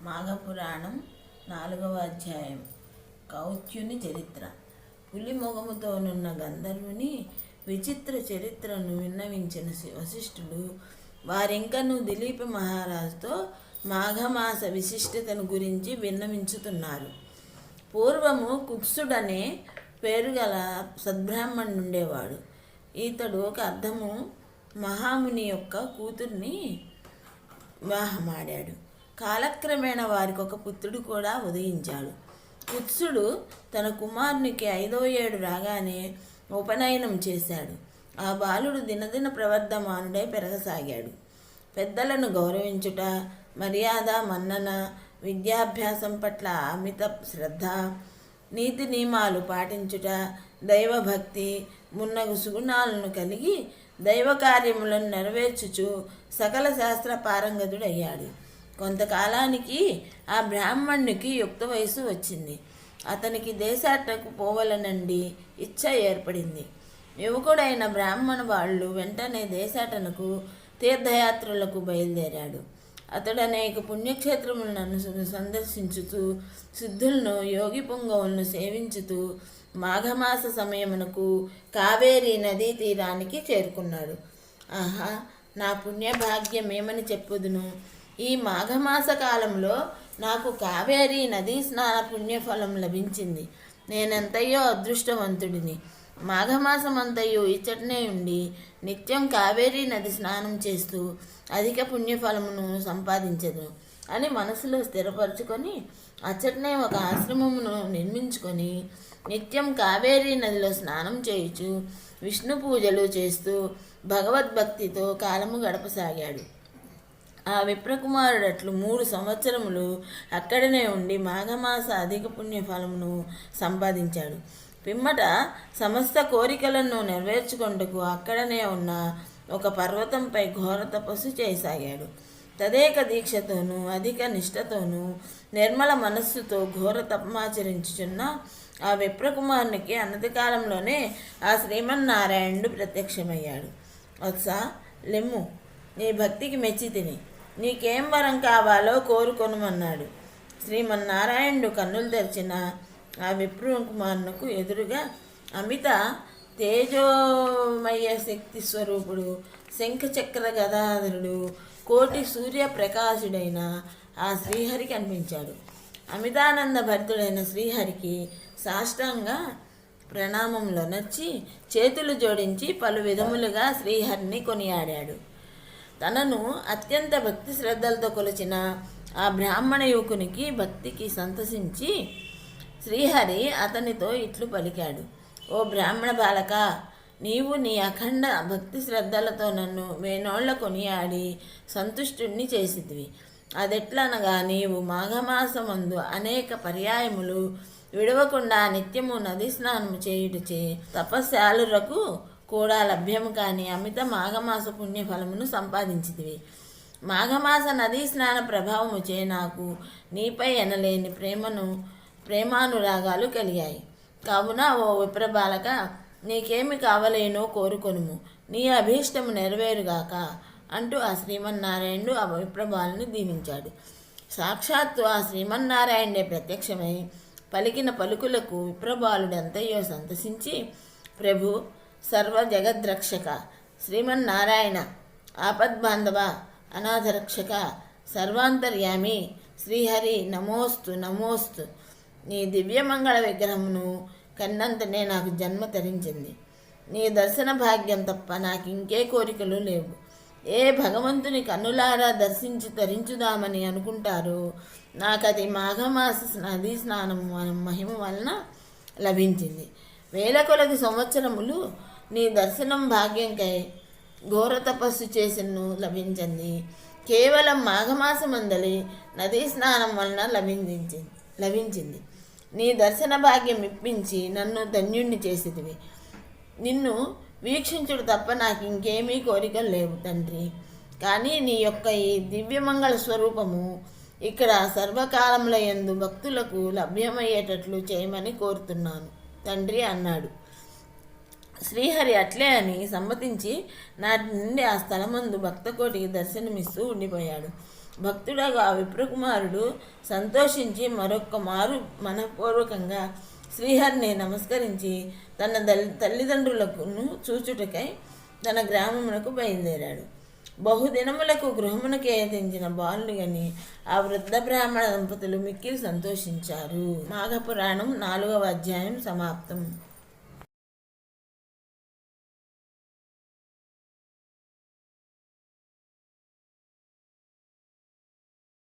మాఘపురాణం 4వ అధ్యాయం. కౌత్యుని చరిత్ర. పులి మొగముతోనున్న గంధర్వుని విచిత్ర చరిత్రను విన్నవించిన వశిష్ఠుడు వారింకను దిలీప మహారాజుతో మాఘమాస విశిష్టతను గురించి విన్నవించుతున్నారు. పూర్వము కుత్సుడనే పేరుగల సద్బ్రాహ్మణుండేవాడు. ఈతడు ఒక అర్థము మహాముని యొక్క కూతుర్ని వివాహమాడాడు. కాలక్రమేణా వారికి ఒక పుత్రుడు కూడా ఉదయించాడు. కుత్సుడు తన కుమారునికి 5వ ఏడు రాగానే ఉపనయనం చేశాడు. ఆ బాలుడు దినదిన ప్రవర్ధమానుడై పెరగసాగాడు. పెద్దలను గౌరవించుట, మర్యాద, మన్నన, విద్యాభ్యాసం పట్ల అమిత శ్రద్ధ, నీతి నియమాలు పాటించుట, దైవభక్తి మున్నగు సుగుణాలను కలిగి దైవ కార్యములను నెరవేర్చుచు సకల శాస్త్ర పారంగతుడయ్యాడు. కొంతకాలానికి ఆ బ్రాహ్మణునికి యుక్త వయసు వచ్చింది. అతనికి దేశాటకు పోవలనండి ఇచ్చ ఏర్పడింది. యువకుడైన బ్రాహ్మణ వాళ్ళు వెంటనే దేశాటనకు తీర్థయాత్రలకు బయలుదేరాడు. అతడు అనేక పుణ్యక్షేత్రములను సందర్శించుతూ సిద్ధులను, యోగి పుంగవులను సేవించుతూ మాఘమాస సమయమునకు కావేరీ నదీ తీరానికి చేరుకున్నాడు. ఆహా, నా పుణ్యభాగ్యమేమని చెప్పుదును. ఈ మాఘమాస కాలంలో నాకు కావేరీ నదీ స్నాన పుణ్యఫలం లభించింది. నేనెంతయో అదృష్టవంతుడిని. మాఘమాసమంతయు ఇచ్చటనే ఉండి నిత్యం కావేరీ నది స్నానం చేస్తూ అధిక పుణ్యఫలమును సంపాదించదు అని మనసులో స్థిరపరచుకొని అచ్చటనే ఒక ఆశ్రమమును నిర్మించుకొని నిత్యం కావేరీ నదిలో స్నానం చేయుచు విష్ణు పూజలు చేస్తూ భగవద్భక్తితో కాలము గడపసాగాడు. ఆ విప్రకుమారుడట్లు 3 సంవత్సరములు అక్కడనే ఉండి మాఘమాస అధిక పుణ్యఫలమును సంపాదించాడు. పిమ్మట సమస్త కోరికలను నెరవేర్చుకొంటకు అక్కడనే ఉన్న ఒక పర్వతంపై ఘోర తపస్సు చేయసాగాడు. తదేక దీక్షతోనూ అధిక నిష్ఠతోనూ నిర్మల మనస్సుతో ఘోర తపమాచరించుచున్న ఆ విప్రకుమారునికి అన్నతి కాలంలోనే ఆ శ్రీమన్నారాయణుడు ప్రత్యక్షమయ్యాడు. వత్స, లెమ్ము, నీ భక్తికి మెచ్చి తిని నీకేం వరం కావాలో కోరుకొనుమన్నాడు. శ్రీమన్నారాయణుడు కన్నులు తెరిచిన ఆ విప్రకుమారునకు ఎదురుగా అమిత తేజోమయ శక్తి స్వరూపుడు, శంఖచక్ర గదాధరుడు, కోటి సూర్య ప్రకాశుడైన ఆ శ్రీహరి కనిపించాడు. అమితానంద భరితుడైన శ్రీహరికి సాష్టాంగ ప్రణామంలో నచ్చి చేతులు జోడించి పలు విధములుగా శ్రీహరిని కొనియాడాడు. తనను అత్యంత భక్తి శ్రద్ధలతో కొలిచిన ఆ బ్రాహ్మణ యువకునికి భక్తికి సంతసించి శ్రీహరి అతనితో ఇట్లు పలికాడు. ఓ బ్రాహ్మణ బాలక, నీవు నీ అఖండ భక్తి శ్రద్ధలతో నన్ను వేనోళ్ల కొనియాడి సంతుష్టుణ్ణి చేసిద్వి. అదెట్లనగా, నీవు మాఘమాసమందు అనేక పర్యాయములు విడవకుండా నిత్యము నది స్నానము చేయుటచే తపస్శాలురకు కూడా లభ్యము కాని అమిత మాఘమాస పుణ్యఫలమును సంపాదించితివి. మాఘమాస నదీ స్నాన ప్రభావముచే నాకు నీపై ఎనలేని ప్రేమానురాగాలు కలిగాయి. కావున ఓ విప్రబాలక, నీకేమి కావలేనో కోరుకొనుము, నీ అభీష్టము నెరవేరుగాక అంటూ ఆ శ్రీమన్నారాయణుడు ఆ విప్రబాలుని దీవించాడు. సాక్షాత్తు ఆ శ్రీమన్నారాయణుడే ప్రత్యక్షమై పలికిన పలుకులకు విప్రబాలుడంతయో సంతసించి, ప్రభు, సర్వ జగద్రక్షక, శ్రీమన్నారాయణ, ఆపద్బాంధవ, అనాథరక్షక, సర్వాంతర్యామి శ్రీహరి, నమోస్తు నమోస్తు. నీ దివ్యమంగళ విగ్రహమును కన్నంతనే నాకు జన్మ తరించింది. నీ దర్శన భాగ్యం తప్ప నాకు ఇంకే కోరికలు లేవు. ఏ భగవంతుని కన్నులారా దర్శించి తరించుదామని అనుకుంటారో నాకది మాఘమాస నదీ స్నానం మహిమ వలన లభించింది. వేల కొలది సంవత్సరములు నీ దర్శనం భాగ్యంకై ఘోర తపస్సు చేసిను లభించింది. కేవలం మాఘమాసమందలి నదీ స్నానం వలన లభించింది. నీ దర్శన భాగ్యం ఇప్పించి నన్ను ధన్యుణ్ణి చేసేదివి. నిన్ను వీక్షించుడు తప్ప నాకు ఇంకేమీ కోరికలు లేవు తండ్రి. కానీ నీ యొక్క ఈ దివ్యమంగళ స్వరూపము ఇక్కడ సర్వకాలముల యందు భక్తులకు లభ్యమయ్యేటట్లు చేయమని కోరుతున్నాను తండ్రి అన్నాడు. శ్రీహరి అట్లే అని సమ్మతించి నాటి నుండి ఆ స్థలమందు భక్తకోటికి దర్శనమిస్తూ ఉండిపోయాడు. భక్తుడగా ఆ విప్రకుమారుడు సంతోషించి మరొక్క మారు మనపూర్వకంగా శ్రీహరిని నమస్కరించి తన తల్లిదండ్రులకు చూచుటకై తన గ్రామమునకు బయలుదేరాడు. బహుదినములకు గృహమునకు ఏదించిన బాలుని గని ఆ వృద్ధ బ్రాహ్మణ దంపతులు మిక్కిలి సంతోషించారు. మాఘపురాణం 4వ అధ్యాయం సమాప్తం.